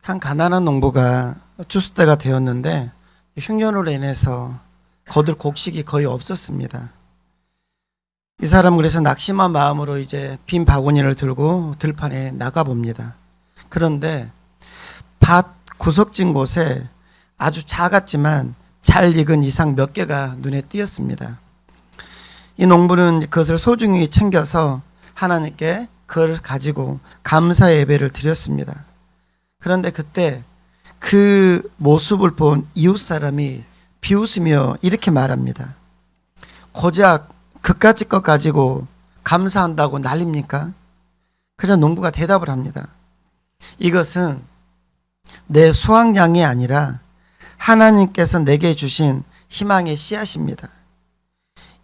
한 가난한 농부가 추수 때가 되었는데 흉년으로 인해서 거둘 곡식이 거의 없었습니다. 이 사람은 그래서 낙심한 마음으로 이제 빈 바구니를 들고 들판에 나가봅니다. 그런데 밭 구석진 곳에 아주 작았지만 잘 익은 이상 몇 개가 눈에 띄었습니다. 이 농부는 그것을 소중히 챙겨서 하나님께 그걸 가지고 감사 예배를 드렸습니다. 그런데 그때 그 모습을 본 이웃 사람이 비웃으며 이렇게 말합니다. 고작 그까짓 것 가지고 감사한다고 난립니까? 그래서 농부가 대답을 합니다. 이것은 내 수확량이 아니라 하나님께서 내게 주신 희망의 씨앗입니다.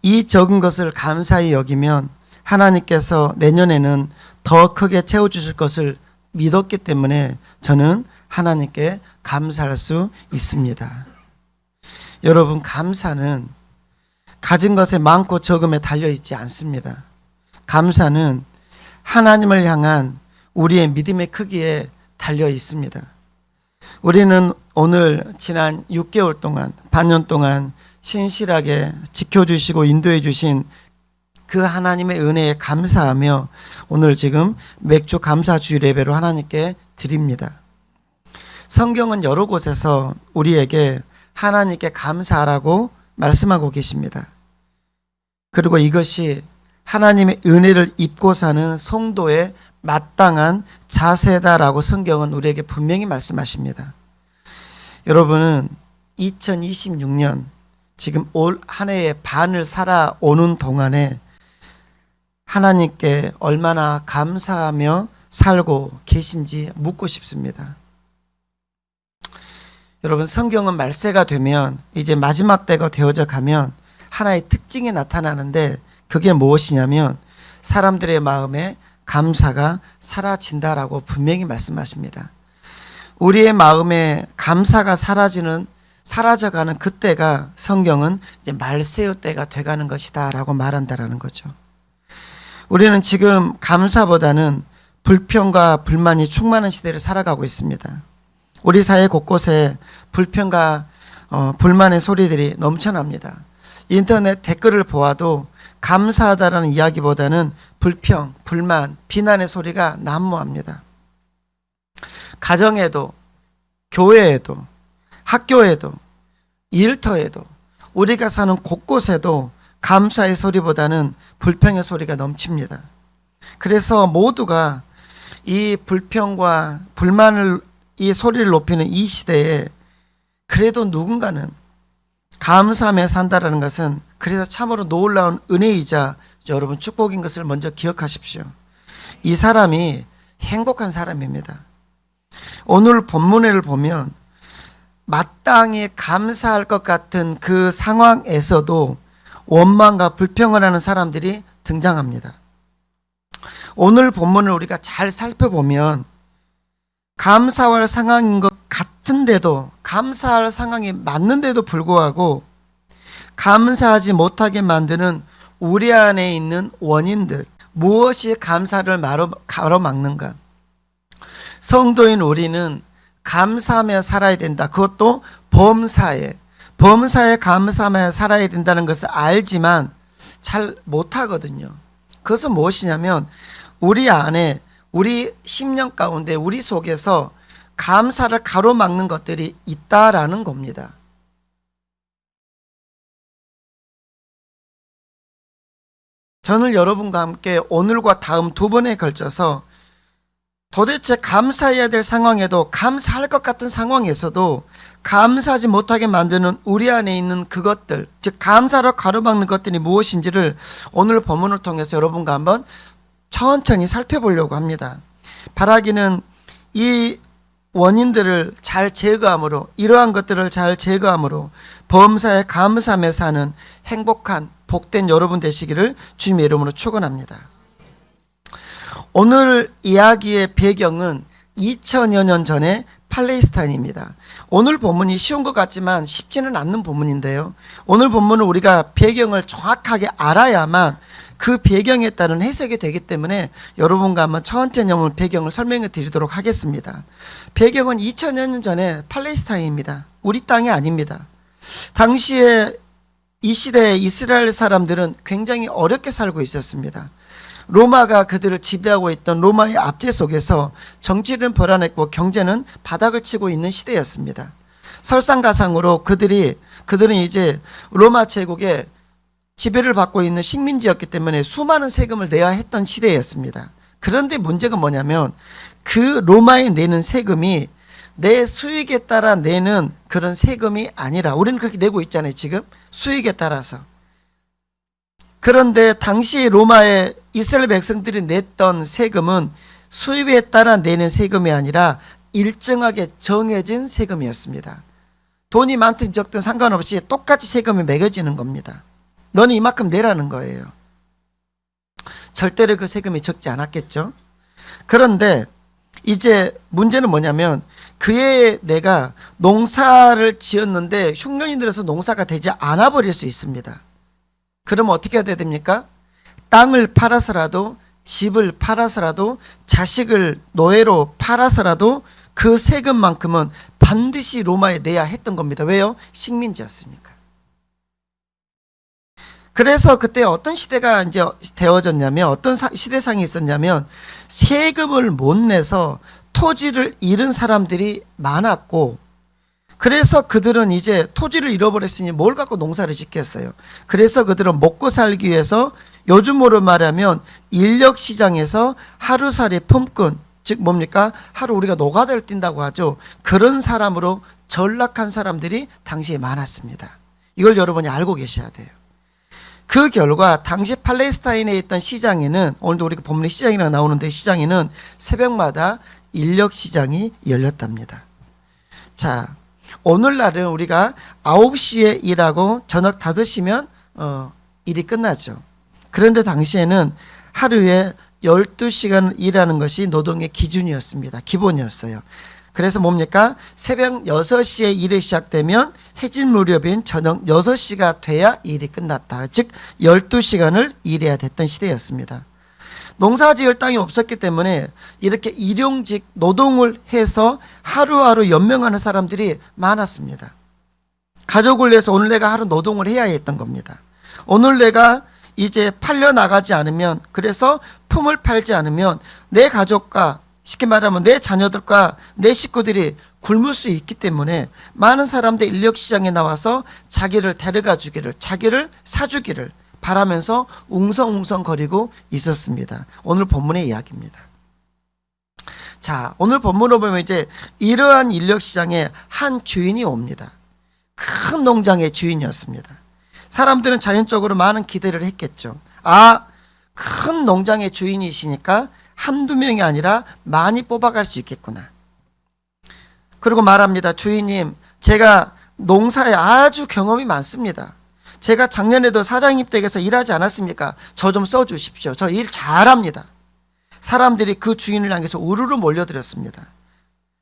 이 적은 것을 감사히 여기면 하나님께서 내년에는 더 크게 채워주실 것을 믿었기 때문에 저는 하나님께 감사할 수 있습니다. 여러분, 감사는 가진 것에 많고 적음에 달려있지 않습니다. 감사는 하나님을 향한 우리의 믿음의 크기에 달려 있습니다. 우리는 오늘 지난 6개월 동안, 반년 동안 신실하게 지켜주시고 인도해 주신 그 하나님의 은혜에 감사하며 오늘 지금 맥주 감사 주일 예배로 하나님께 드립니다. 성경은 여러 곳에서 우리에게 하나님께 감사하라고 말씀하고 계십니다. 그리고 이것이 하나님의 은혜를 입고 사는 성도의 마땅한 자세다라고 성경은 우리에게 분명히 말씀하십니다. 여러분은 2026년 지금 올 한 해의 반을 살아오는 동안에 하나님께 얼마나 감사하며 살고 계신지 묻고 싶습니다. 여러분, 성경은 말세가 되면 이제 마지막 때가 되어져 가면 하나의 특징이 나타나는데 그게 무엇이냐면 사람들의 마음에 감사가 사라진다라고 분명히 말씀하십니다. 우리의 마음에 감사가 사라져가는 그때가 성경은 이제 말세의 때가 돼가는 것이다라고 말한다라는 거죠. 우리는 지금 감사보다는 불평과 불만이 충만한 시대를 살아가고 있습니다. 우리 사회 곳곳에 불평과 불만의 소리들이 넘쳐납니다. 인터넷 댓글을 보아도 감사하다라는 이야기보다는 불평, 불만, 비난의 소리가 난무합니다. 가정에도, 교회에도, 학교에도, 일터에도, 우리가 사는 곳곳에도 감사의 소리보다는 불평의 소리가 넘칩니다. 그래서 모두가 이 불평과 불만을, 이 소리를 높이는 이 시대에 그래도 누군가는 감사하며 산다라는 것은 그래서 참으로 놀라운 은혜이자 여러분 축복인 것을 먼저 기억하십시오. 이 사람이 행복한 사람입니다. 오늘 본문을 보면 마땅히 감사할 것 같은 그 상황에서도 원망과 불평을 하는 사람들이 등장합니다. 오늘 본문을 우리가 잘 살펴보면 감사할 상황인 것 같은데도, 감사할 상황이 맞는데도 불구하고 감사하지 못하게 만드는 우리 안에 있는 원인들, 무엇이 감사를 가로막는가? 성도인 우리는 감사하며 살아야 된다. 그것도 범사에 감사하며 살아야 된다는 것을 알지만 잘 못하거든요. 그것은 무엇이냐면 우리 안에, 우리 심령 가운데, 우리 속에서 감사를 가로막는 것들이 있다라는 겁니다. 저는 여러분과 함께 오늘과 다음 두 번에 걸쳐서 도대체 감사해야 될 상황에도, 감사할 것 같은 상황에서도 감사하지 못하게 만드는 우리 안에 있는 그것들, 즉 감사를 가로막는 것들이 무엇인지를 오늘 본문을 통해서 여러분과 한번 천천히 살펴보려고 합니다. 바라기는 이 원인들을 잘 제거함으로, 이러한 것들을 잘 제거함으로 범사에 감사하며 사는 행복한 복된 여러분 되시기를 주님의 이름으로 축원합니다. 오늘 이야기의 배경은 2000여 년 전의 팔레스타인입니다. 오늘 본문이 쉬운 것 같지만 쉽지는 않는 본문인데요. 오늘 본문은 우리가 배경을 정확하게 알아야만 그 배경에 따른 해석이 되기 때문에 여러분과 한번 천천히 한번 배경을 설명해 드리도록 하겠습니다. 배경은 2000여 년 전에 팔레스타인입니다. 우리 땅이 아닙니다. 당시에 이 시대에 이스라엘 사람들은 굉장히 어렵게 살고 있었습니다. 로마가 그들을 지배하고 있던 로마의 압제 속에서 정치는 불안했고 경제는 바닥을 치고 있는 시대였습니다. 설상가상으로 그들은 이제 로마 제국의 지배를 받고 있는 식민지였기 때문에 수많은 세금을 내야 했던 시대였습니다. 그런데 문제가 뭐냐면 그 로마에 내는 세금이 내 수익에 따라 내는 그런 세금이 아니라, 우리는 그렇게 내고 있잖아요, 지금. 수익에 따라서. 그런데 당시 로마의 이스라엘 백성들이 냈던 세금은 수입에 따라 내는 세금이 아니라 일정하게 정해진 세금이었습니다. 돈이 많든 적든 상관없이 똑같이 세금이 매겨지는 겁니다. 너는 이만큼 내라는 거예요. 절대로 그 세금이 적지 않았겠죠. 그런데 이제 문제는 뭐냐면 그해 내가 농사를 지었는데 흉년이 들어서 농사가 되지 않아 버릴 수 있습니다. 그러면 어떻게 해야 됩니까? 땅을 팔아서라도, 집을 팔아서라도, 자식을 노예로 팔아서라도 그 세금만큼은 반드시 로마에 내야 했던 겁니다. 왜요? 식민지였으니까. 그래서 그때 어떤 시대가 이제 되어졌냐면, 어떤 시대상이 있었냐면, 세금을 못 내서 토지를 잃은 사람들이 많았고, 그래서 그들은 이제 토지를 잃어버렸으니 뭘 갖고 농사를 짓겠어요. 그래서 그들은 먹고 살기 위해서 요즘으로 말하면 인력시장에서 하루살이 품꾼, 즉 뭡니까? 하루 우리가 노가다를 뛴다고 하죠. 그런 사람으로 전락한 사람들이 당시에 많았습니다. 이걸 여러분이 알고 계셔야 돼요. 그 결과 당시 팔레스타인에 있던 시장에는, 오늘도 우리가 본문에 시장이라고 나오는데, 시장에는 새벽마다 인력시장이 열렸답니다. 자, 오늘날은 우리가 9시에 일하고 저녁 다 드시면 일이 끝나죠. 그런데 당시에는 하루에 12시간 일하는 것이 노동의 기준이었습니다. 기본이었어요. 그래서 뭡니까? 새벽 6시에 일이 시작되면 해질 무렵인 저녁 6시가 돼야 일이 끝났다. 즉 12시간을 일해야 됐던 시대였습니다. 농사 지을 땅이 없었기 때문에 이렇게 일용직 노동을 해서 하루하루 연명하는 사람들이 많았습니다. 가족을 위해서 오늘 내가 하루 노동을 해야 했던 겁니다. 오늘 내가 이제 팔려나가지 않으면, 그래서 품을 팔지 않으면 내 가족과, 쉽게 말하면 내 자녀들과 내 식구들이 굶을 수 있기 때문에 많은 사람들이 인력시장에 나와서 자기를 데려가 주기를, 자기를 사주기를 바라면서 웅성웅성거리고 있었습니다. 오늘 본문의 이야기입니다. 자, 오늘 본문을 보면 이제 이러한 인력시장에 한 주인이 옵니다. 큰 농장의 주인이었습니다. 사람들은 자연적으로 많은 기대를 했겠죠. 아, 큰 농장의 주인이시니까 한두 명이 아니라 많이 뽑아갈 수 있겠구나. 그리고 말합니다. 주인님, 제가 농사에 아주 경험이 많습니다. 제가 작년에도 사장님 댁에서 일하지 않았습니까? 저 좀 써주십시오. 저 일 잘합니다. 사람들이 그 주인을 향해서 우르르 몰려들었습니다.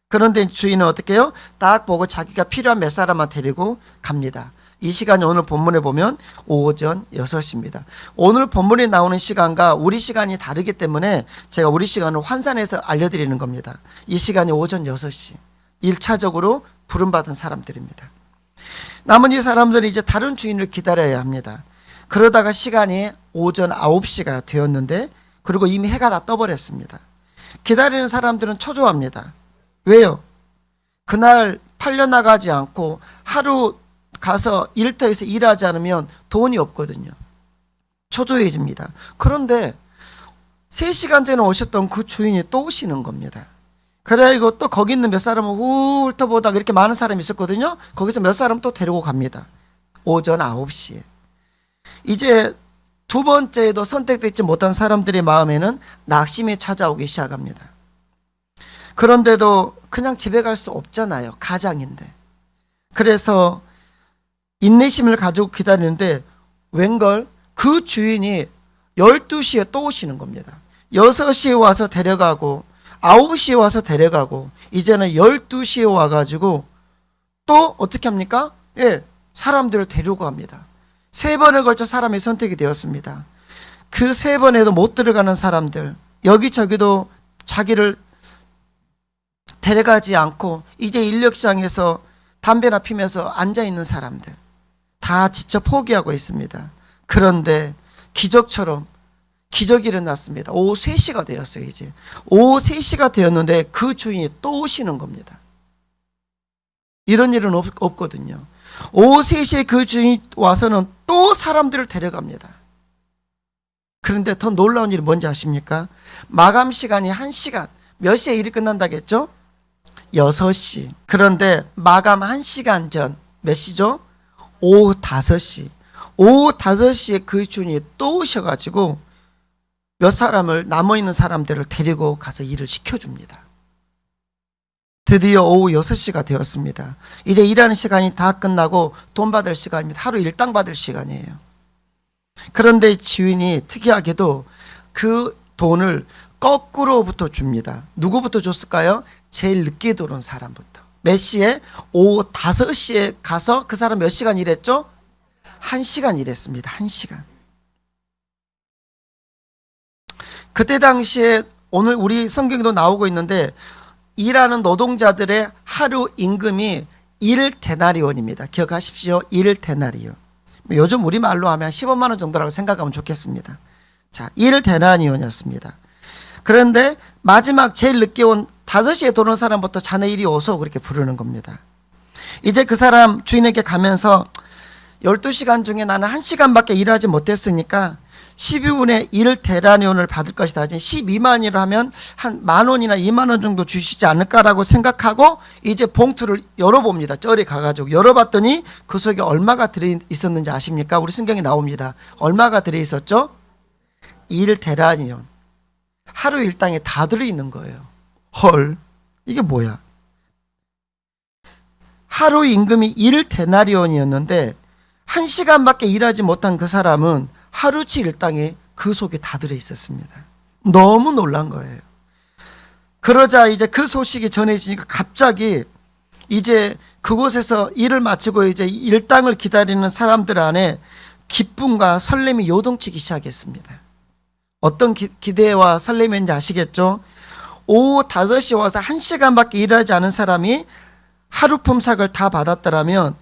그런데 주인은 어떻게 해요? 딱 보고 자기가 필요한 몇 사람만 데리고 갑니다. 이 시간이 오늘 본문에 보면 오전 6시입니다. 오늘 본문에 나오는 시간과 우리 시간이 다르기 때문에 제가 우리 시간을 환산해서 알려드리는 겁니다. 이 시간이 오전 6시. 1차적으로 부름받은 사람들입니다. 나머지 사람들은 이제 다른 주인을 기다려야 합니다. 그러다가 시간이 오전 9시가 되었는데, 그리고 이미 해가 다 떠버렸습니다. 기다리는 사람들은 초조합니다. 왜요? 그날 팔려나가지 않고 하루 가서 일터에서 일하지 않으면 돈이 없거든요. 초조해집니다. 그런데 3시간 전에 오셨던 그 주인이 또 오시는 겁니다. 그래가지고 또 거기 있는 몇 사람을 훑어보다가 이렇게 많은 사람이 있었거든요. 거기서 몇 사람 또 데리고 갑니다. 오전 9시에. 이제 두 번째에도 선택되지 못한 사람들의 마음에는 낙심이 찾아오기 시작합니다. 그런데도 그냥 집에 갈 수 없잖아요. 가장인데. 그래서 인내심을 가지고 기다리는데 웬걸 그 주인이 12시에 또 오시는 겁니다. 6시에 와서 데려가고 9시에 와서 데려가고 이제는 12시에 와가지고 또 어떻게 합니까? 예, 사람들을 데리고 갑니다. 3번에 걸쳐 사람이 선택이 되었습니다. 그 3번에도 못 들어가는 사람들, 여기저기도 자기를 데려가지 않고 이제 인력시장에서 담배나 피면서 앉아있는 사람들, 다 지쳐 포기하고 있습니다. 그런데 기적처럼 기적이 일어났습니다. 오후 3시가 되었어요. 이제 오후 3시가 되었는데 그 주인이 또 오시는 겁니다. 이런 일은 없거든요. 오후 3시에 그 주인이 와서는 또 사람들을 데려갑니다. 그런데 더 놀라운 일이 뭔지 아십니까? 마감 시간이 1시간, 몇 시에 일이 끝난다겠죠? 6시. 그런데 마감 1시간 전, 몇 시죠? 오후 5시. 오후 5시에 그 주인이 또 오셔가지고 몇 사람을, 남아있는 사람들을 데리고 가서 일을 시켜줍니다. 드디어 오후 6시가 되었습니다. 이제 일하는 시간이 다 끝나고 돈 받을 시간입니다. 하루 일당 받을 시간이에요. 그런데 주인이 특이하게도 그 돈을 거꾸로부터 줍니다. 누구부터 줬을까요? 제일 늦게 들어온 사람부터. 몇 시에? 오후 5시에 가서 그 사람 몇 시간 일했죠? 1시간 일했습니다. 1시간. 그때 당시에 오늘 우리 성경에도 나오고 있는데 일하는 노동자들의 하루 임금이 1데나리온입니다. 기억하십시오. 1데나리온. 요즘 우리말로 하면 15만 원 정도라고 생각하면 좋겠습니다. 자, 1데나리온이었습니다. 그런데 마지막 제일 늦게 온 5시에 들어온 사람부터 자네 이리 오소 그렇게 부르는 겁니다. 이제 그 사람 주인에게 가면서 12시간 중에 나는 1시간밖에 일하지 못했으니까 12분의 1데나리온을 받을 것이다. 12만이라 하면 한 10,000원이나 20,000원 정도 주시지 않을까라고 생각하고 이제 봉투를 열어봅니다. 쩔이 가가지고 열어봤더니 그 속에 얼마가 들어있었는지 아십니까? 우리 성경에 나옵니다. 얼마가 들어있었죠? 1데나리온. 하루 일당에 다 들어있는 거예요. 헐, 이게 뭐야? 하루 임금이 1데나리온이었는데 1시간밖에 일하지 못한 그 사람은 하루치 일당에 그 속에 다 들어있었습니다. 너무 놀란 거예요. 그러자 이제 그 소식이 전해지니까 갑자기 이제 그곳에서 일을 마치고 이제 일당을 기다리는 사람들 안에 기쁨과 설렘이 요동치기 시작했습니다. 어떤 기대와 설렘인지 아시겠죠? 오후 5시에 와서 1시간밖에 일하지 않은 사람이 하루 품삯을 다 받았더라면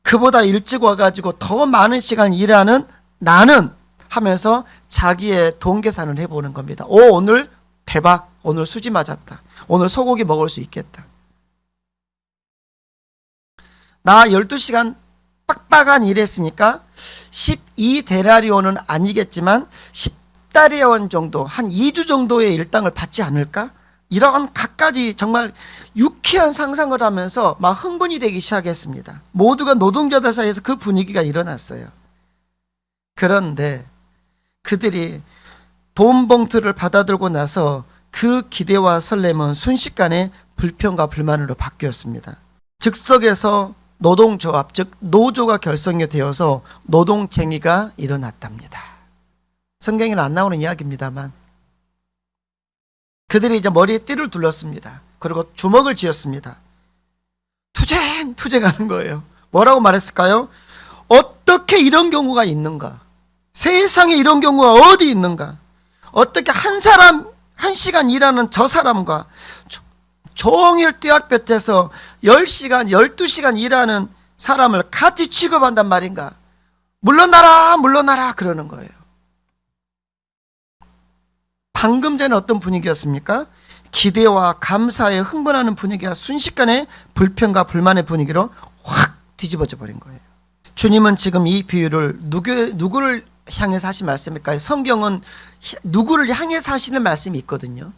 그보다 일찍 와가지고 더 많은 시간 일하는 나는 하면서 자기의 돈 계산을 해보는 겁니다. 오늘 대박, 오늘 수지 맞았다. 오늘 소고기 먹을 수 있겠다. 나 12시간 빡빡한 일했으니까 12데나리온은 아니겠지만 10데나리온 정도, 한 2주 정도의 일당을 받지 않을까? 이러한 갖가지 정말 유쾌한 상상을 하면서 막 흥분이 되기 시작했습니다. 모두가 노동자들 사이에서 그 분위기가 일어났어요. 그런데 그들이 돈 봉투를 받아들고 나서 그 기대와 설렘은 순식간에 불평과 불만으로 바뀌었습니다. 즉석에서 노동조합, 즉 노조가 결성이 되어서 노동쟁의가 일어났답니다. 성경에는 안 나오는 이야기입니다만 그들이 이제 머리에 띠를 둘렀습니다. 그리고 주먹을 쥐었습니다. 투쟁하는 거예요. 뭐라고 말했을까요? 어떻게 이런 경우가 있는가? 세상에 이런 경우가 어디 있는가? 어떻게 한 사람 1시간 일하는 저 사람과 종일 뙤약볕에서 10시간, 12시간 일하는 사람을 같이 취급한단 말인가? 물러나라, 물러나라 그러는 거예요. 방금 전에 어떤 분위기였습니까? 기대와 감사에 흥분하는 분위기가 순식간에 불평과 불만의 분위기로 확 뒤집어져 버린 거예요. 주님은 지금 이 비유를 누구를 향해서 하신 말씀일까요? 성경은 누구를 향해서 하시는 말씀이 있거든요.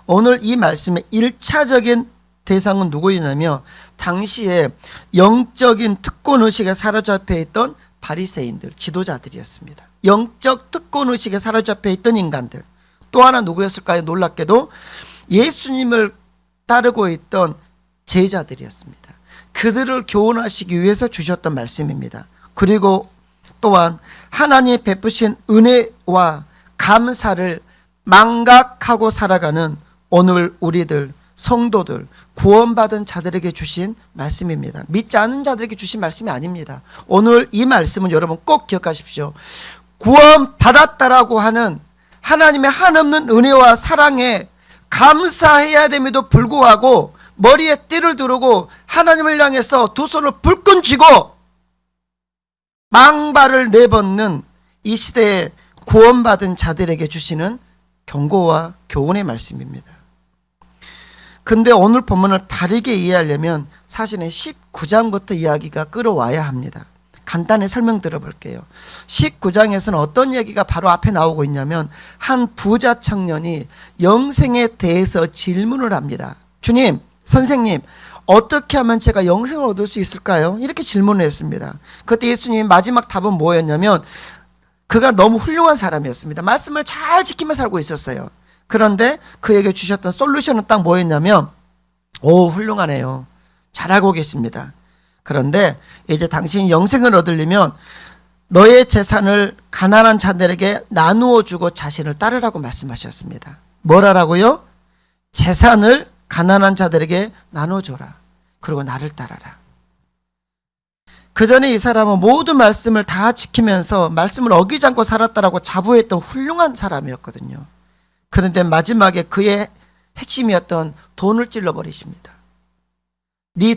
오늘 이 말씀의 1차적인 대상은 누구였냐면 당시에 영적인 특권의식에 사로잡혀 있던 바리새인들, 지도자들이었습니다. 영적 특권의식에 사로잡혀 있던 인간들. 또 하나 누구였을까요? 놀랍게도 예수님을 따르고 있던 제자들이었습니다. 그들을 교훈하시기 위해서 주셨던 말씀입니다. 그리고 또한 하나님이 베푸신 은혜와 감사를 망각하고 살아가는 오늘 우리들 성도들 구원받은 자들에게 주신 말씀입니다. 믿지 않은 자들에게 주신 말씀이 아닙니다. 오늘 이 말씀은 여러분 꼭 기억하십시오. 구원받았다라고 하는 하나님의 한없는 은혜와 사랑에 감사해야 됨에도 불구하고 머리에 띠를 두르고 하나님을 향해서 두 손을 불끈 쥐고 망발을 내벗는 이 시대에 구원받은 자들에게 주시는 경고와 교훈의 말씀입니다. 근데 오늘 본문을 바르게 이해하려면 사실은 19장부터 이야기가 끌어와야 합니다. 간단히 설명 들어볼게요. 19장에서는 어떤 얘기가 바로 앞에 나오고 있냐면 한 부자 청년이 영생에 대해서 질문을 합니다. 주님, 선생님, 어떻게 하면 제가 영생을 얻을 수 있을까요? 이렇게 질문을 했습니다. 그때 예수님 마지막 답은 뭐였냐면 그가 너무 훌륭한 사람이었습니다. 말씀을 잘 지키며 살고 있었어요. 그런데 그에게 주셨던 솔루션은 딱 뭐였냐면 오, 훌륭하네요. 잘 알고 계십니다. 그런데 이제 당신이 영생을 얻으려면 너의 재산을 가난한 자들에게 나누어 주고 자신을 따르라고 말씀하셨습니다. 뭘 하라고요? 재산을 가난한 자들에게 나눠줘라. 그리고 나를 따라라. 그 전에 이 사람은 모든 말씀을 다 지키면서 말씀을 어기지 않고 살았다라고 자부했던 훌륭한 사람이었거든요. 그런데 마지막에 그의 핵심이었던 돈을 찔러버리십니다. 네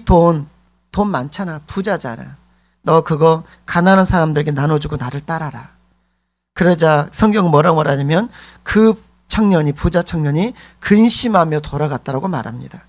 돈 많잖아. 부자잖아. 너 그거 가난한 사람들에게 나눠주고 나를 따라라. 그러자 성경은 뭐라고 말하냐면 그 청년이, 부자 청년이 근심하며 돌아갔다라고 말합니다.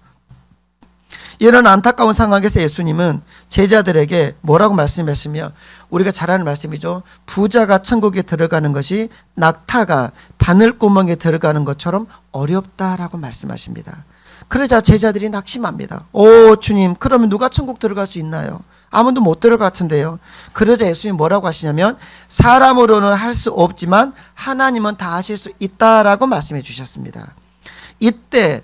이런 안타까운 상황에서 예수님은 제자들에게 뭐라고 말씀하시며 우리가 잘 아는 말씀이죠. 부자가 천국에 들어가는 것이 낙타가 바늘구멍에 들어가는 것처럼 어렵다라고 말씀하십니다. 그러자 제자들이 낙심합니다. 오, 주님, 그러면 누가 천국 들어갈 수 있나요? 아무도 못 들어갈 같은데요. 그러자 예수님 뭐라고 하시냐면 사람으로는 할 수 없지만 하나님은 다 하실 수 있다라고 말씀해 주셨습니다. 이때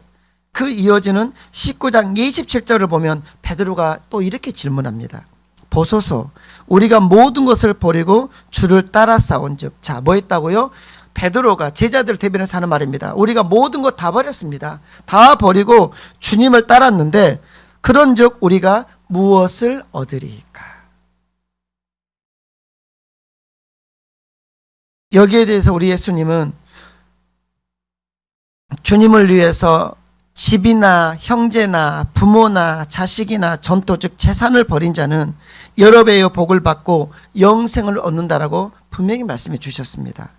그 이어지는 19장 27절을 보면 베드로가 또 이렇게 질문합니다. 보소서, 우리가 모든 것을 버리고 주를 따라 싸운즉. 자, 뭐 했다고요? 베드로가 제자들을 대변해서 하는 말입니다. 우리가 모든 것 다 버렸습니다. 다 버리고 주님을 따랐는데 그런즉 우리가 무엇을 얻으리까? 여기에 대해서 우리 예수님은 주님을 위해서 집이나 형제나 부모나 자식이나 전토 즉 재산을 버린 자는 여러 배의 복을 받고 영생을 얻는다라고 분명히 말씀해 주셨습니다.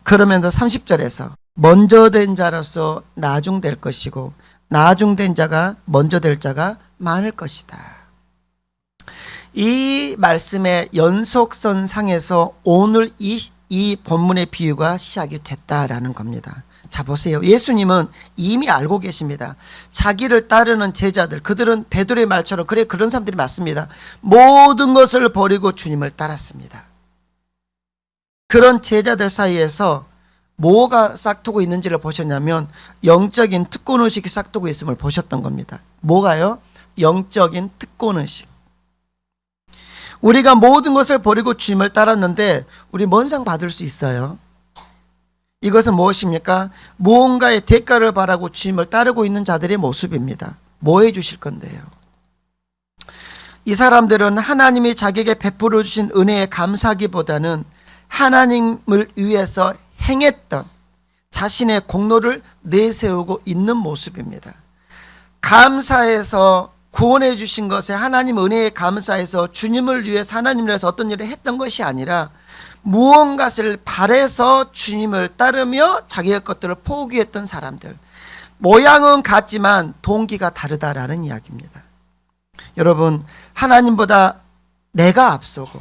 그러면서 30절에서 먼저 된 자로서 나중될 것이고 나중된 자가 먼저 될 자가 많을 것이다. 이 말씀의 연속선 상에서 오늘 이 본문의 비유가 시작이 됐다라는 겁니다. 자, 보세요. 예수님은 이미 알고 계십니다. 자기를 따르는 제자들, 그들은 베드로의 말처럼 그래 그런 사람들이 맞습니다. 모든 것을 버리고 주님을 따랐습니다. 그런 제자들 사이에서 뭐가 싹트고 있는지를 보셨냐면 영적인 특권의식이 싹트고 있음을 보셨던 겁니다. 뭐가요? 영적인 특권의식. 우리가 모든 것을 버리고 주님을 따랐는데 우리 뭔 상 받을 수 있어요? 이것은 무엇입니까? 무언가의 대가를 바라고 주님을 따르고 있는 자들의 모습입니다. 뭐 해주실 건데요? 이 사람들은 하나님이 자기에게 베풀어 주신 은혜에 감사하기보다는 하나님을 위해서 행했던 자신의 공로를 내세우고 있는 모습입니다. 감사해서 구원해 주신 것에 하나님 은혜에 감사해서 주님을 위해서 하나님을 위해서 어떤 일을 했던 것이 아니라 무언가를 바래서 주님을 따르며 자기의 것들을 포기했던 사람들. 모양은 같지만 동기가 다르다라는 이야기입니다. 여러분, 하나님보다 내가 앞서고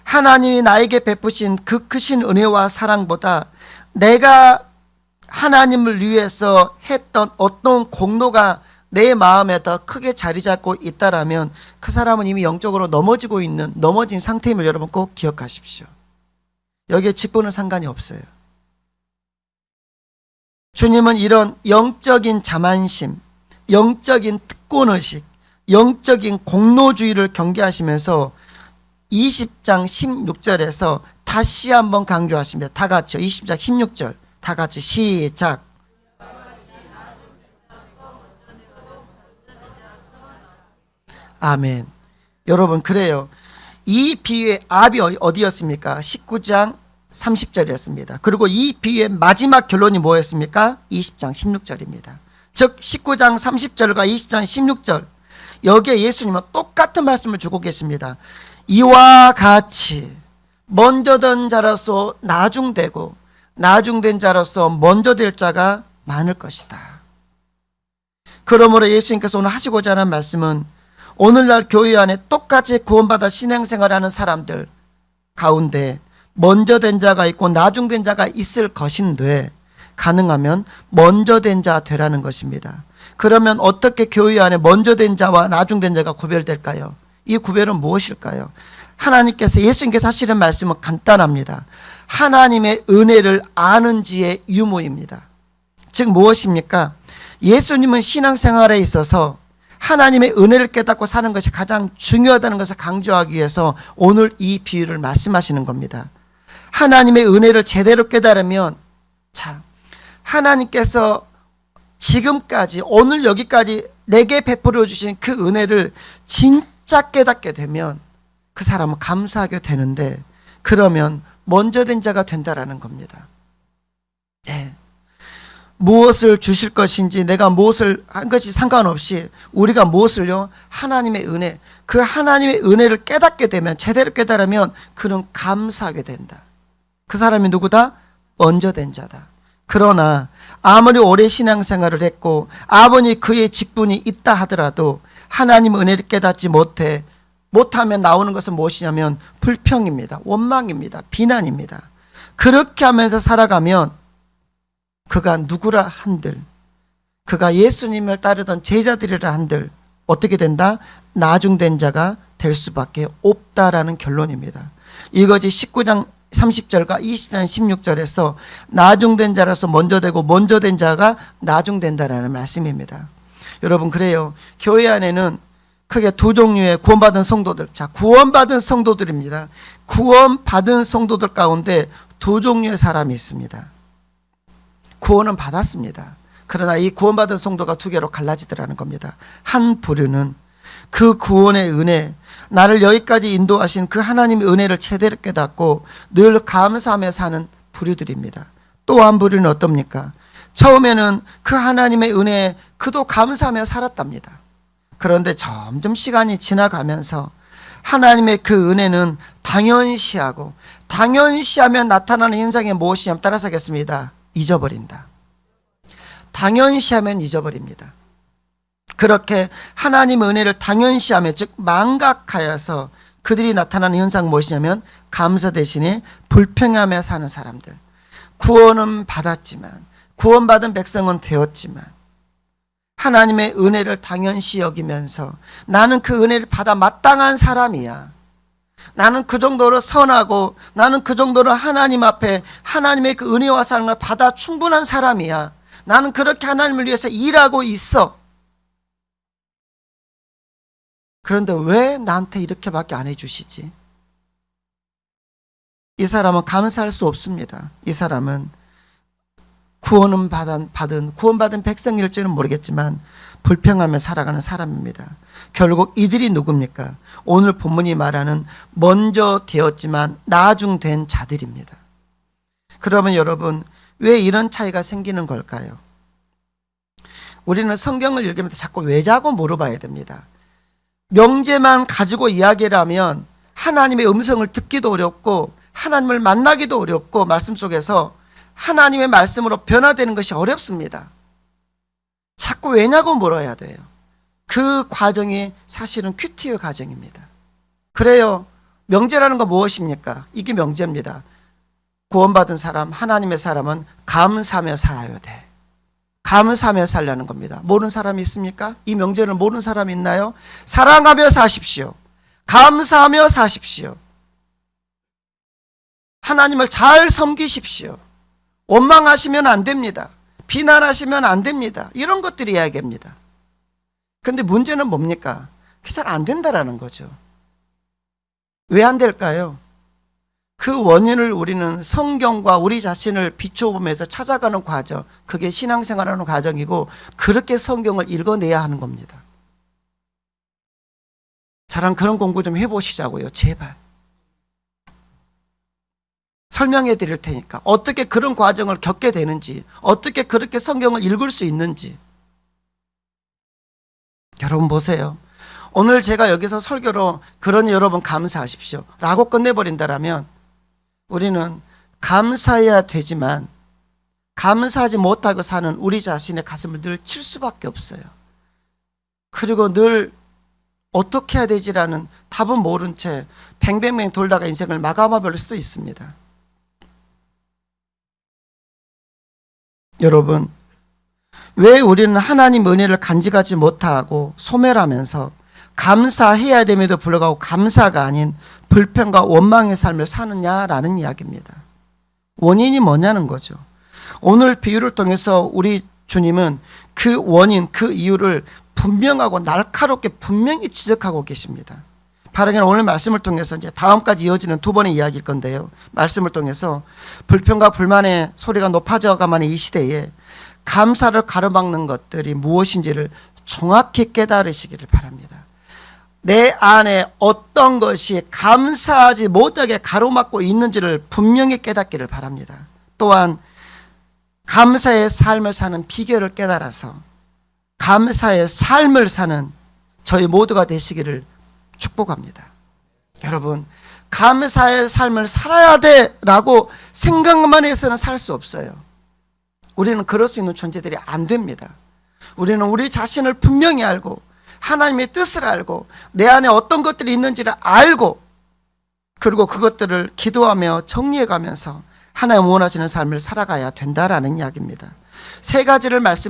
하나님이 나에게 베푸신 그 크신 은혜와 사랑보다 내가 하나님을 위해서 했던 어떤 공로가 내 마음에 더 크게 자리 잡고 있다라면 그 사람은 이미 영적으로 넘어진 상태임을 여러분 꼭 기억하십시오. 여기에 직분은 상관이 없어요. 주님은 이런 영적인 자만심, 영적인 특권의식, 영적인 공로주의를 경계하시면서 20장 16절에서 다시 한번 강조하십니다. 다 같이요. 20장 16절 다 같이 시작. 아멘. 여러분, 그래요. 이 비유의 압이 어디였습니까? 19장 30절이었습니다. 그리고 이 비유의 마지막 결론이 뭐였습니까? 20장 16절입니다. 즉 19장 30절과 20장 16절, 여기에 예수님은 똑같은 말씀을 주고 계십니다. 이와 같이 먼저 된 자로서 나중되고 나중된 자로서 먼저 될 자가 많을 것이다. 그러므로 예수님께서 오늘 하시고자 하는 말씀은 오늘날 교회 안에 똑같이 구원받아 신앙생활하는 사람들 가운데 먼저 된 자가 있고 나중된 자가 있을 것인데, 가능하면 먼저 된 자 되라는 것입니다. 그러면 어떻게 교회 안에 먼저 된 자와 나중된 자가 구별될까요? 이 구별은 무엇일까요? 하나님께서, 예수님께서 하시는 말씀은 간단합니다. 하나님의 은혜를 아는지의 유무입니다. 즉 무엇입니까? 예수님은 신앙생활에 있어서 하나님의 은혜를 깨닫고 사는 것이 가장 중요하다는 것을 강조하기 위해서 오늘 이 비유를 말씀하시는 겁니다. 하나님의 은혜를 제대로 깨달으면, 자, 하나님께서 지금까지 오늘 여기까지 내게 베풀어 주신 그 은혜를 진짜 깨닫게 되면 그 사람은 감사하게 되는데, 그러면 먼저 된 자가 된다라는 겁니다. 네. 무엇을 주실 것인지, 내가 무엇을 한 것이 상관없이 우리가 무엇을요? 하나님의 은혜, 그 하나님의 은혜를 깨닫게 되면, 제대로 깨달으면 그는 감사하게 된다. 그 사람이 누구다? 먼저 된 자다. 그러나 아무리 오래 신앙생활을 했고 아무리 그의 직분이 있다 하더라도 하나님 은혜를 깨닫지 못하면 나오는 것은 무엇이냐면 불평입니다. 원망입니다. 비난입니다. 그렇게 하면서 살아가면 그가 누구라 한들, 그가 예수님을 따르던 제자들이라 한들 어떻게 된다? 나중된 자가 될 수밖에 없다라는 결론입니다. 이것이 19장 30절과 20장 16절에서 나중된 자라서 먼저 되고 먼저 된 자가 나중된다라는 말씀입니다. 여러분, 그래요. 교회 안에는 크게 두 종류의 구원받은 성도들, 자, 구원받은 성도들입니다. 구원받은 성도들 가운데 두 종류의 사람이 있습니다. 구원은 받았습니다. 그러나 이 구원받은 성도가 두 개로 갈라지더라는 겁니다. 한 부류는 그 구원의 은혜, 나를 여기까지 인도하신 그 하나님의 은혜를 제대로 깨닫고 늘 감사하며 사는 부류들입니다. 또 한 부류는 어떻습니까? 처음에는 그 하나님의 은혜에 그도 감사하며 살았답니다. 그런데 점점 시간이 지나가면서 하나님의 그 은혜는 당연시하고, 당연시하면 나타나는 현상이 무엇이냐면, 따라서 하겠습니다. 잊어버린다. 당연시하면 잊어버립니다. 그렇게 하나님의 은혜를 당연시하며, 즉 망각하여서 그들이 나타나는 현상 무엇이냐면 감사 대신에 불평하며 사는 사람들. 구원은 받았지만, 구원받은 백성은 되었지만 하나님의 은혜를 당연시 여기면서 나는 그 은혜를 받아 마땅한 사람이야, 나는 그 정도로 선하고 나는 그 정도로 하나님 앞에 하나님의 그 은혜와 사랑을 받아 충분한 사람이야, 나는 그렇게 하나님을 위해서 일하고 있어. 그런데 왜 나한테 이렇게밖에 안 해주시지? 이 사람은 감사할 수 없습니다. 이 사람은 구원은 구원받은 백성일지는 모르겠지만 불평하며 살아가는 사람입니다. 결국 이들이 누굽니까? 오늘 본문이 말하는 먼저 되었지만 나중된 자들입니다. 그러면 여러분, 왜 이런 차이가 생기는 걸까요? 우리는 성경을 읽으면서 자꾸 왜자고 물어봐야 됩니다. 명제만 가지고 이야기를 하면 하나님의 음성을 듣기도 어렵고 하나님을 만나기도 어렵고 말씀 속에서 하나님의 말씀으로 변화되는 것이 어렵습니다. 자꾸 왜냐고 물어야 돼요. 그 과정이 사실은 큐티의 과정입니다. 그래요. 명제라는 건 무엇입니까? 이게 명제입니다. 구원받은 사람, 하나님의 사람은 감사하며 살아야 돼. 감사하며 살라는 겁니다. 모르는 사람이 있습니까? 이 명제를 모르는 사람이 있나요? 사랑하며 사십시오. 감사하며 사십시오. 하나님을 잘 섬기십시오. 원망하시면 안 됩니다. 비난하시면 안 됩니다. 이런 것들이 이야기합니다. 근데 문제는 뭡니까? 그게 잘 안 된다라는 거죠. 왜 안 될까요? 그 원인을 우리는 성경과 우리 자신을 비춰보면서 찾아가는 과정, 그게 신앙생활하는 과정이고 그렇게 성경을 읽어내야 하는 겁니다. 저랑 그런 공부 좀 해보시자고요. 제발. 설명해 드릴 테니까 어떻게 그런 과정을 겪게 되는지, 어떻게 그렇게 성경을 읽을 수 있는지. 여러분 보세요. 오늘 제가 여기서 설교로 그러니 여러분 감사하십시오 라고 끝내버린다라면 우리는 감사해야 되지만 감사하지 못하고 사는 우리 자신의 가슴을 늘 칠 수밖에 없어요. 그리고 늘 어떻게 해야 되지라는 답은 모른 채 뱅뱅뱅 돌다가 인생을 마감해버릴 수도 있습니다. 여러분, 왜 우리는 하나님 은혜를 간직하지 못하고 소멸하면서 감사해야 됨에도 불구하고 감사가 아닌 불평과 원망의 삶을 사느냐라는 이야기입니다. 원인이 뭐냐는 거죠. 오늘 비유를 통해서 우리 주님은 그 원인, 그 이유를 분명하고 날카롭게 분명히 지적하고 계십니다. 바르게는 오늘 말씀을 통해서 이제 다음까지 이어지는 두 번의 이야기일 건데요. 말씀을 통해서 불평과 불만의 소리가 높아져가만 이 시대에 감사를 가로막는 것들이 무엇인지를 정확히 깨달으시기를 바랍니다. 내 안에 어떤 것이 감사하지 못하게 가로막고 있는지를 분명히 깨닫기를 바랍니다. 또한 감사의 삶을 사는 비결을 깨달아서 감사의 삶을 사는 저희 모두가 되시기를 축복합니다. 여러분, 감사의 삶을 살아야 돼라고 생각만 해서는 살 수 없어요. 우리는 그럴 수 있는 존재들이 안 됩니다. 우리는 우리 자신을 분명히 알고 하나님의 뜻을 알고 내 안에 어떤 것들이 있는지를 알고 그리고 그것들을 기도하며 정리해가면서 하나님 원하시는 삶을 살아가야 된다라는 이야기입니다.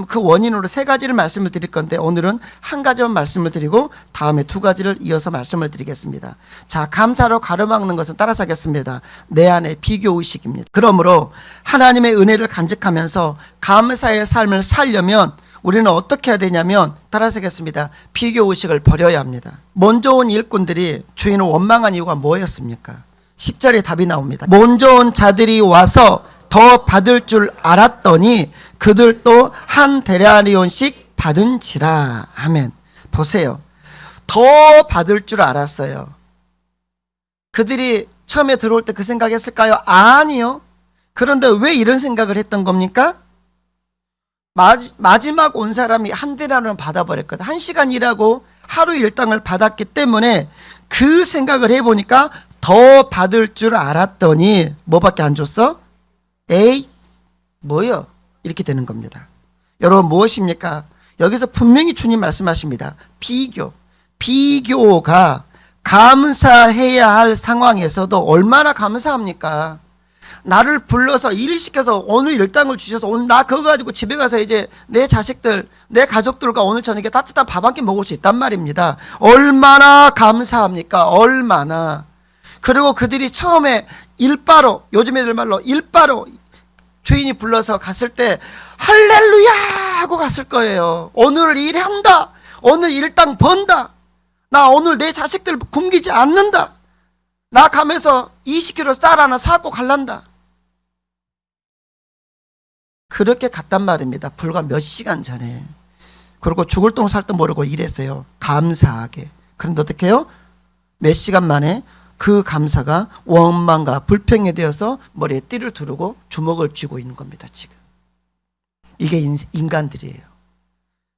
그 원인으로 세 가지를 말씀을 드릴 건데 오늘은 한 가지만 말씀을 드리고 다음에 두 가지를 이어서 말씀을 드리겠습니다. 자, 감사로 가로막는 것은 따라서 하겠습니다. 내 안의 비교의식입니다. 그러므로 하나님의 은혜를 간직하면서 감사의 삶을 살려면 우리는 어떻게 해야 되냐면 따라서 하겠습니다. 비교의식을 버려야 합니다. 먼저 온 일꾼들이 주인을 원망한 이유가 뭐였습니까? 10절에 답이 나옵니다. 먼저 온 자들이 와서 더 받을 줄 알았더니 그들도 한 데나리온씩 받은지라. 아멘. 보세요. 더 받을 줄 알았어요. 그들이 처음에 들어올 때 그 생각했을까요? 아니요. 그런데 왜 이런 생각을 했던 겁니까? 마지막 온 사람이 한 데나리온 받아버렸거든. 1시간 일하고 하루 일당을 받았기 때문에 그 생각을 해보니까 더 받을 줄 알았더니 뭐밖에 안 줬어? 에이 뭐요? 이렇게 되는 겁니다. 여러분 무엇입니까? 여기서 분명히 주님 말씀하십니다. 비교가 감사해야 할 상황에서도 얼마나 감사합니까? 나를 불러서 일을 시켜서 오늘 일당을 주셔서 오늘 나 그거 가지고 집에 가서 이제 내 자식들 내 가족들과 오늘 저녁에 따뜻한 밥 한 끼 먹을 수 있단 말입니다. 얼마나 감사합니까? 얼마나. 그리고 그들이 처음에 일바로 요즘 애들 말로 일바로 주인이 불러서 갔을 때 할렐루야 하고 갔을 거예요. 오늘 일한다. 오늘 일당 번다. 나 오늘 내 자식들 굶기지 않는다. 나 가면서 20kg 쌀 하나 사고 갈란다. 그렇게 갔단 말입니다. 불과 몇 시간 전에. 그리고 죽을 똥 살 똥 모르고 일했어요. 감사하게. 그런데 어떻게 해요? 몇 시간 만에 그 감사가 원망과 불평이 되어서 머리에 띠를 두르고 주먹을 쥐고 있는 겁니다. 지금 이게 인간들이에요.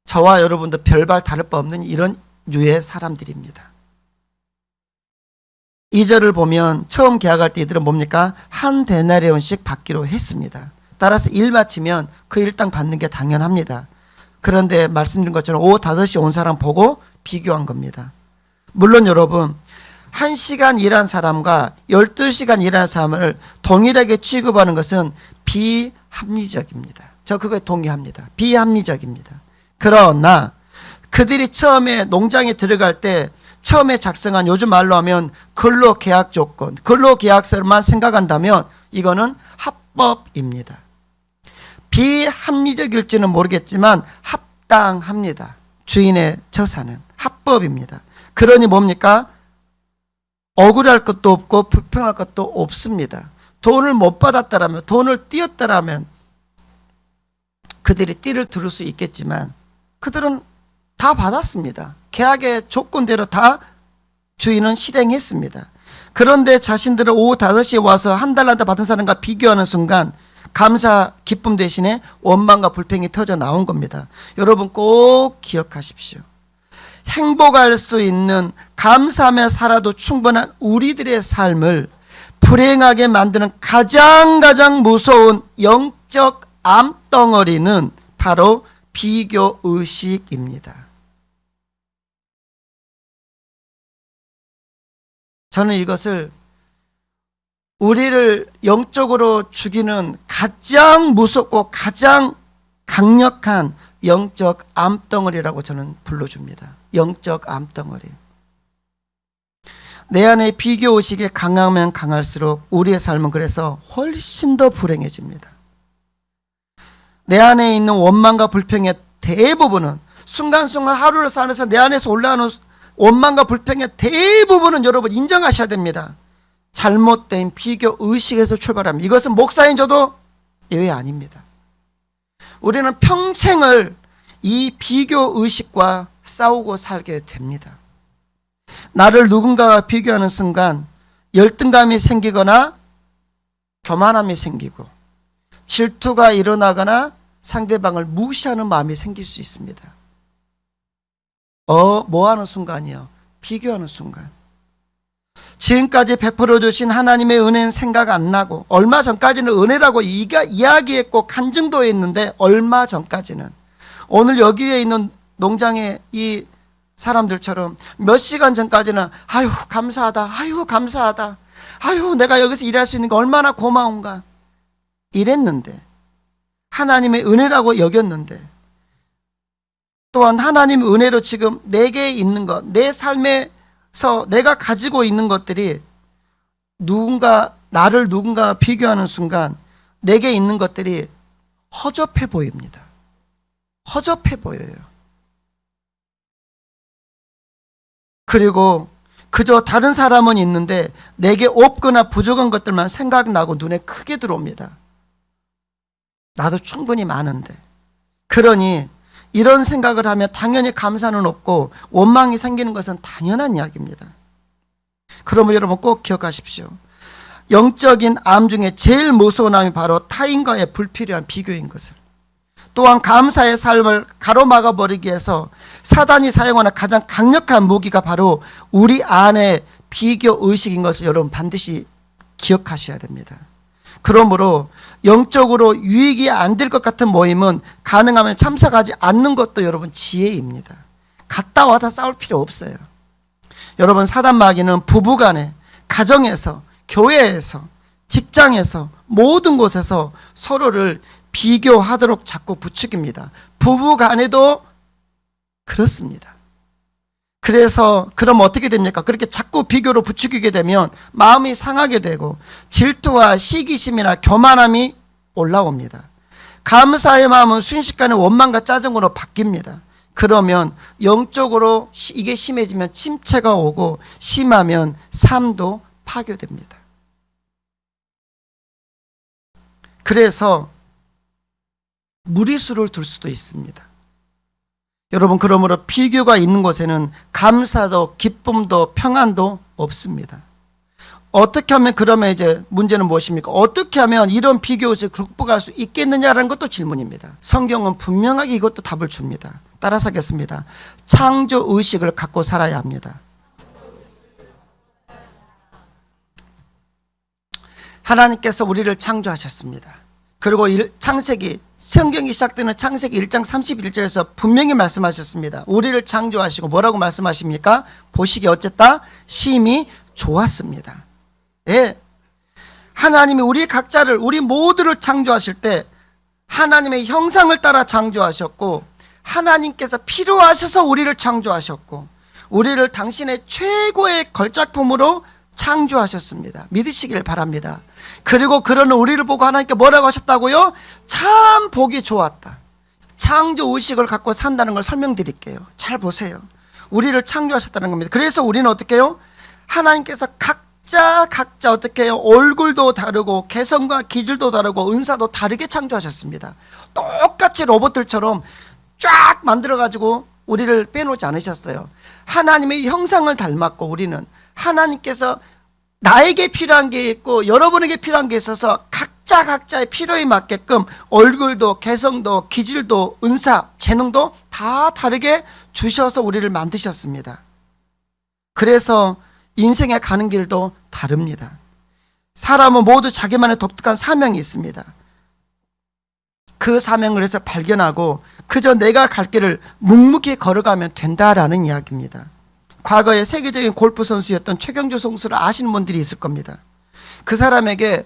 저와 여러분도 별반 다를 바 없는 이런 유의 사람들입니다. 2절을 보면 처음 계약할 때 이들은 뭡니까? 한 데나리온씩 받기로 했습니다. 따라서 일 마치면 그 일당 받는 게 당연합니다. 그런데 말씀드린 것처럼 오후 5시 온 사람 보고 비교한 겁니다. 물론 여러분 1시간 일한 사람과 12시간 일한 사람을 동일하게 취급하는 것은 비합리적입니다. 저 그거에 동의합니다. 비합리적입니다. 그러나 그들이 처음에 농장에 들어갈 때 처음에 작성한 요즘 말로 하면 근로계약 조건, 근로계약서만 생각한다면 이거는 합법입니다. 비합리적일지는 모르겠지만 합당합니다. 주인의 처사는 합법입니다. 그러니 뭡니까? 억울할 것도 없고 불평할 것도 없습니다. 돈을 못 받았다라면, 돈을 띄었다라면 그들이 띠를 두를 수 있겠지만 그들은 다 받았습니다. 계약의 조건대로 다 주인은 실행했습니다. 그런데 자신들은 오후 5시에 와서 한 달란트 받은 사람과 비교하는 순간 감사 기쁨 대신에 원망과 불평이 터져 나온 겁니다. 여러분 꼭 기억하십시오. 행복할 수 있는, 감사하며 살아도 충분한 우리들의 삶을 불행하게 만드는 가장 무서운 영적 암덩어리는 바로 비교의식입니다. 저는 이것을 우리를 영적으로 죽이는 가장 무섭고 가장 강력한 영적 암덩어리라고 저는 불러줍니다. 영적 암덩어리. 내 안에 비교의식이 강하면 강할수록 우리의 삶은 그래서 훨씬 더 불행해집니다. 내 안에 있는 원망과 불평의 대부분은, 순간순간 하루를 살면서 내 안에서 올라오는 원망과 불평의 대부분은 여러분 인정하셔야 됩니다. 잘못된 비교의식에서 출발합니다. 이것은 목사인 저도 예외 아닙니다. 우리는 평생을 이 비교의식과 싸우고 살게 됩니다. 나를 누군가와 비교하는 순간 열등감이 생기거나 교만함이 생기고 질투가 일어나거나 상대방을 무시하는 마음이 생길 수 있습니다. 뭐 하는 순간이요? 비교하는 순간. 지금까지 베풀어 주신 하나님의 은혜는 생각 안 나고, 얼마 전까지는 은혜라고 이야기했고 간증도 했는데, 얼마 전까지는 오늘 여기에 있는 농장의 이 사람들처럼 몇 시간 전까지는 아유 감사하다, 아유 감사하다, 아유 내가 여기서 일할 수 있는 게 얼마나 고마운가 이랬는데, 하나님의 은혜라고 여겼는데, 또한 하나님의 은혜로 지금 내게 있는 것, 내 삶에서 내가 가지고 있는 것들이 나를 누군가 비교하는 순간 내게 있는 것들이 허접해 보입니다. 허접해 보여요. 그리고 그저 다른 사람은 있는데 내게 없거나 부족한 것들만 생각나고 눈에 크게 들어옵니다. 나도 충분히 많은데. 그러니 이런 생각을 하면 당연히 감사는 없고 원망이 생기는 것은 당연한 이야기입니다. 그러면 여러분 꼭 기억하십시오. 영적인 암 중에 제일 무서운 암이 바로 타인과의 불필요한 비교인 것을. 또한 감사의 삶을 가로막아 버리기 위해서 사단이 사용하는 가장 강력한 무기가 바로 우리 안에 비교의식인 것을 여러분 반드시 기억하셔야 됩니다. 그러므로 영적으로 유익이 안 될 것 같은 모임은 가능하면 참석하지 않는 것도 여러분 지혜입니다. 갔다 와다 싸울 필요 없어요. 여러분 사단 마귀는 부부간에, 가정에서, 교회에서, 직장에서, 모든 곳에서 서로를 비교하도록 자꾸 부추깁니다. 부부간에도 그렇습니다. 그래서 그럼 어떻게 됩니까? 그렇게 자꾸 비교로 부추기게 되면 마음이 상하게 되고 질투와 시기심이나 교만함이 올라옵니다. 감사의 마음은 순식간에 원망과 짜증으로 바뀝니다. 그러면 영적으로 이게 심해지면 침체가 오고 심하면 삶도 파괴됩니다. 그래서 무리수를 둘 수도 있습니다. 여러분 그러므로 비교가 있는 곳에는 감사도 기쁨도 평안도 없습니다. 어떻게 하면 그러면 이제 문제는 무엇입니까? 어떻게 하면 이런 비교의식을 극복할 수 있겠느냐라는 것도 질문입니다. 성경은 분명하게 이것도 답을 줍니다. 따라서 하겠습니다. 창조의식을 갖고 살아야 합니다. 하나님께서 우리를 창조하셨습니다. 그리고 창세기, 성경이 시작되는 창세기 1장 31절에서 분명히 말씀하셨습니다. 우리를 창조하시고 뭐라고 말씀하십니까? 보시기 어쨌다? 심히 좋았습니다. 예. 하나님이 우리 각자를, 우리 모두를 창조하실 때 하나님의 형상을 따라 창조하셨고, 하나님께서 필요하셔서 우리를 창조하셨고, 우리를 당신의 최고의 걸작품으로 창조하셨습니다. 믿으시길 바랍니다. 그리고 그런 우리를 보고 하나님께 뭐라고 하셨다고요? 참 보기 좋았다. 창조의식을 갖고 산다는 걸 설명드릴게요. 잘 보세요. 우리를 창조하셨다는 겁니다. 그래서 우리는 어떻게 해요? 하나님께서 각자 어떻게 해요? 얼굴도 다르고 개성과 기질도 다르고 은사도 다르게 창조하셨습니다. 똑같이 로봇들처럼 쫙 만들어가지고 우리를 빼놓지 않으셨어요. 하나님의 형상을 닮았고, 우리는 하나님께서 나에게 필요한 게 있고 여러분에게 필요한 게 있어서 각자의 필요에 맞게끔 얼굴도 개성도 기질도 은사 재능도 다 다르게 주셔서 우리를 만드셨습니다. 그래서 인생에 가는 길도 다릅니다. 사람은 모두 자기만의 독특한 사명이 있습니다. 그 사명을 해서 발견하고 그저 내가 갈 길을 묵묵히 걸어가면 된다라는 이야기입니다. 과거에 세계적인 골프 선수였던 최경주 선수를 아시는 분들이 있을 겁니다. 그 사람에게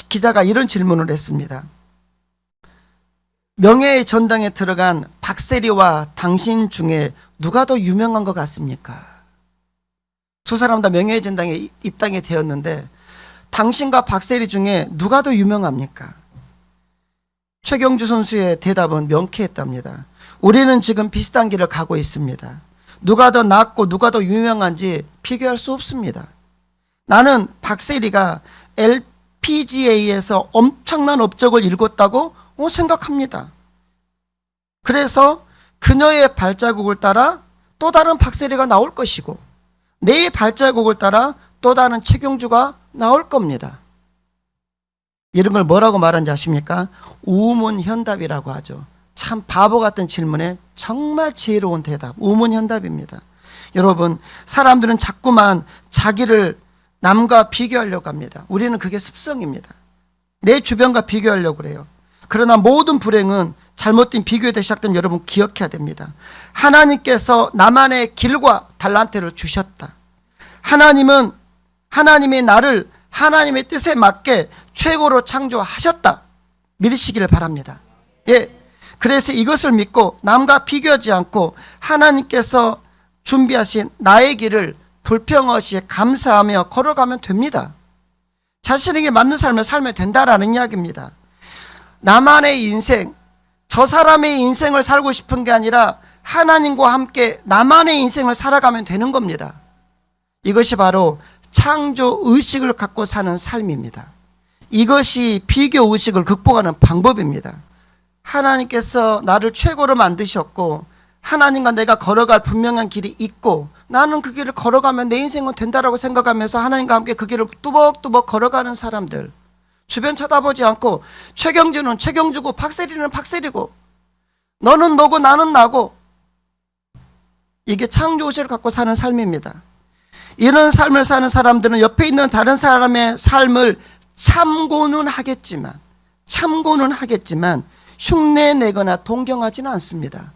기자가 이런 질문을 했습니다. 명예의 전당에 들어간 박세리와 당신 중에 누가 더 유명한 것 같습니까? 두 사람 다 명예의 전당에 입당이 되었는데 당신과 박세리 중에 누가 더 유명합니까? 최경주 선수의 대답은 명쾌했답니다. 우리는 지금 비슷한 길을 가고 있습니다. 누가 더 낫고 누가 더 유명한지 비교할 수 없습니다. 나는 박세리가 LPGA에서 엄청난 업적을 이뤘다고 생각합니다. 그래서 그녀의 발자국을 따라 또 다른 박세리가 나올 것이고 내 발자국을 따라 또 다른 최경주가 나올 겁니다. 이런 걸 뭐라고 말하는지 아십니까? 우문현답이라고 하죠. 참 바보 같은 질문에 정말 지혜로운 대답, 우문현답입니다. 여러분, 사람들은 자꾸만 자기를 남과 비교하려고 합니다. 우리는 그게 습성입니다. 내 주변과 비교하려고 그래요. 그러나 모든 불행은 잘못된 비교에서 시작되면 여러분 기억해야 됩니다. 하나님께서 나만의 길과 달란트를 주셨다. 하나님이 나를 하나님의 뜻에 맞게 최고로 창조하셨다. 믿으시기를 바랍니다. 예. 그래서 이것을 믿고 남과 비교하지 않고 하나님께서 준비하신 나의 길을 불평 없이 감사하며 걸어가면 됩니다. 자신에게 맞는 삶을 살면 된다라는 이야기입니다. 나만의 인생, 저 사람의 인생을 살고 싶은 게 아니라 하나님과 함께 나만의 인생을 살아가면 되는 겁니다. 이것이 바로 창조 의식을 갖고 사는 삶입니다. 이것이 비교 의식을 극복하는 방법입니다. 하나님께서 나를 최고로 만드셨고 하나님과 내가 걸어갈 분명한 길이 있고 나는 그 길을 걸어가면 내 인생은 된다라고 생각하면서 하나님과 함께 그 길을 뚜벅뚜벅 걸어가는 사람들, 주변 쳐다보지 않고 최경주는 최경주고 박세리는 박세리고 너는 너고 나는 나고, 이게 창조의식을 갖고 사는 삶입니다. 이런 삶을 사는 사람들은 옆에 있는 다른 사람의 삶을 참고는 하겠지만 흉내내거나 동경하지는 않습니다.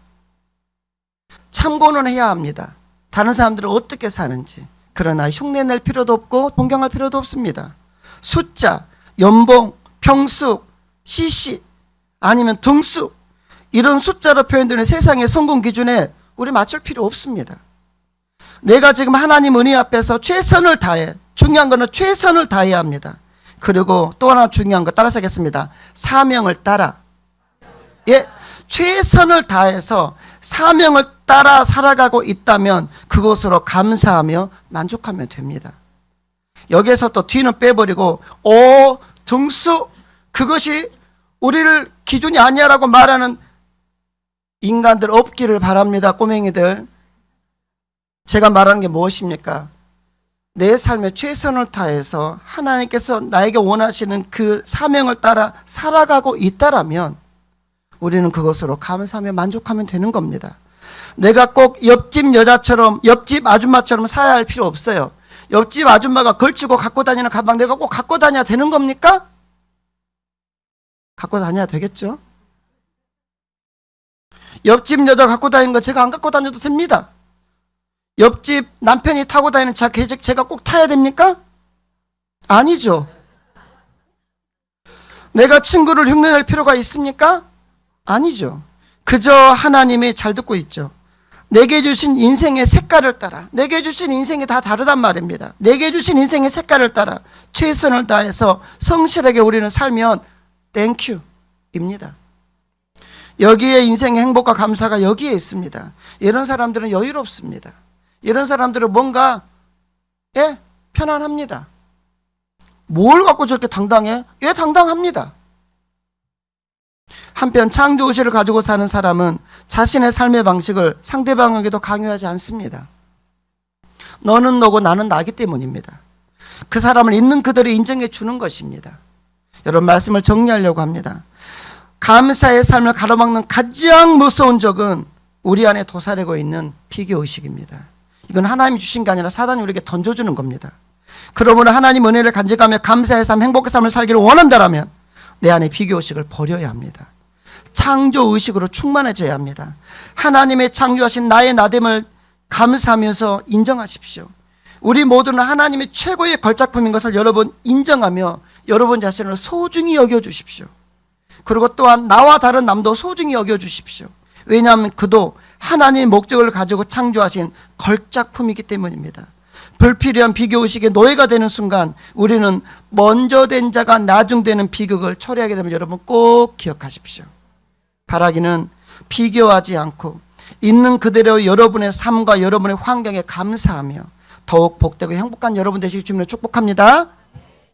참고는 해야 합니다. 다른 사람들은 어떻게 사는지. 그러나 흉내낼 필요도 없고 동경할 필요도 없습니다. 숫자, 연봉, 평수, cc 아니면 등수, 이런 숫자로 표현되는 세상의 성공 기준에 우리 맞출 필요 없습니다. 내가 지금 하나님 은혜 앞에서 최선을 다해, 중요한 거는 최선을 다해야 합니다. 그리고 또 하나 중요한 거 따라서 하겠습니다. 사명을 따라. 예, 최선을 다해서 사명을 따라 살아가고 있다면 그것으로 감사하며 만족하면 됩니다. 여기에서 또 뒤는 빼버리고 등수, 그것이 우리를 기준이 아니야라고 말하는 인간들 없기를 바랍니다. 꼬맹이들, 제가 말하는 게 무엇입니까? 내 삶에 최선을 다해서 하나님께서 나에게 원하시는 그 사명을 따라 살아가고 있다라면 우리는 그것으로 감사하며 만족하면 되는 겁니다. 내가 꼭 옆집 여자처럼, 옆집 아줌마처럼 살아야 할 필요 없어요. 옆집 아줌마가 걸치고 갖고 다니는 가방 내가 꼭 갖고 다녀야 되는 겁니까? 갖고 다녀야 되겠죠? 옆집 여자 갖고 다니는 거 제가 안 갖고 다녀도 됩니다. 옆집 남편이 타고 다니는 차 제가 꼭 타야 됩니까? 아니죠. 내가 친구를 흉내낼 필요가 있습니까? 아니죠. 그저 하나님이, 잘 듣고 있죠, 내게 주신 인생의 색깔을 따라, 내게 주신 인생이 다 다르단 말입니다. 내게 주신 인생의 색깔을 따라 최선을 다해서 성실하게 우리는 살면 땡큐입니다. 여기에 인생의 행복과 감사가 여기에 있습니다. 이런 사람들은 여유롭습니다. 이런 사람들은 뭔가 편안합니다. 뭘 갖고 저렇게 당당해? 당당합니다. 한편 창조의식을 가지고 사는 사람은 자신의 삶의 방식을 상대방에게도 강요하지 않습니다. 너는 너고 나는 나기 때문입니다. 그 사람을 있는 그대로 인정해 주는 것입니다. 여러분, 말씀을 정리하려고 합니다. 감사의 삶을 가로막는 가장 무서운 적은 우리 안에 도사리고 있는 비교의식입니다. 이건 하나님이 주신 게 아니라 사단이 우리에게 던져주는 겁니다. 그러므로 하나님 은혜를 간직하며 감사의 삶, 행복의 삶을 살기를 원한다면 내 안에 비교의식을 버려야 합니다. 창조의식으로 충만해져야 합니다. 하나님의 창조하신 나의 나됨을 감사하면서 인정하십시오. 우리 모두는 하나님의 최고의 걸작품인 것을 여러분 인정하며 여러분 자신을 소중히 여겨주십시오. 그리고 또한 나와 다른 남도 소중히 여겨주십시오. 왜냐하면 그도 하나님의 목적을 가지고 창조하신 걸작품이기 때문입니다. 불필요한 비교의식의 노예가 되는 순간 우리는 먼저 된 자가 나중되는 비극을 초래하게 되면 여러분 꼭 기억하십시오. 바라기는 비교하지 않고 있는 그대로 여러분의 삶과 여러분의 환경에 감사하며 더욱 복되고 행복한 여러분 되시길 주님으로 축복합니다.